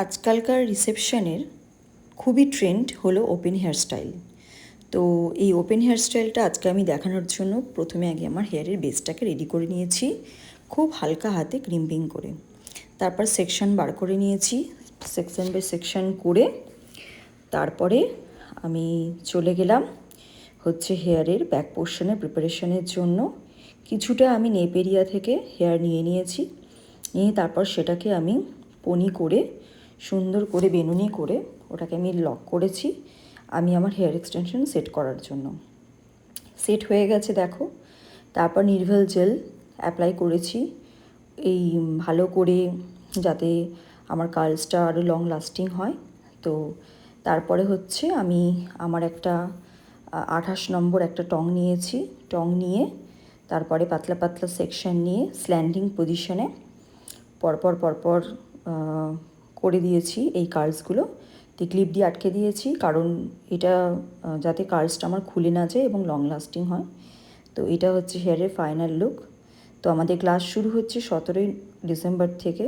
আজকালকার রিসেপশনের খুবই ট্রেন্ড হলো ওপেন হেয়ার স্টাইল। তো এই ওপেন হেয়ার স্টাইলটা আজকে আমি দেখানোর জন্য প্রথমে আগে আমার হেয়ারের বেসটাকে রেডি করে নিয়েছি, খুব হালকা হাতে ক্রিম্পিং করে। তারপর সেকশন বার করে নিয়েছি, সেকশন বাই সেকশন করে তারপরে আমি চলে গেলাম হেয়ারের ব্যাক পোর্শনের প্রিপারেশনের জন্য। কিছুটা আমি নেপ এরিয়া থেকে হেয়ার নিয়েছি, নিয়ে তারপর সেটাকে আমি পনি করে সুন্দর করে বেনুনি করে ওটাকে আমি লক করেছি আমি আমার হেয়ার এক্সটেনশন সেট করার জন্য। সেট হয়ে গেছে দেখো। তারপর নির্ভেল জেল অ্যাপ্লাই করেছি এই ভালো করে, যাতে আমার কার্লসটা আরও লং লাস্টিং হয়। তো তারপরে আমি আমার একটা 28 নম্বর একটা টং নিয়েছি, টং নিয়ে তারপরে পাতলা পাতলা সেকশন নিয়ে স্ল্যান্ডিং পজিশনে পরপর করে দিয়েছি এই কার্লসগুলো। ক্লিপ দিয়ে আটকে দিয়েছি, কারণ এটা যাতে কার্লসটা আমার খুলে না যায় এবং লং লাস্টিং হয়। তো এটা হেয়ারের ফাইনাল লুক। তো আমাদের ক্লাস শুরু হচ্ছে 17ই ডিসেম্বর থেকে।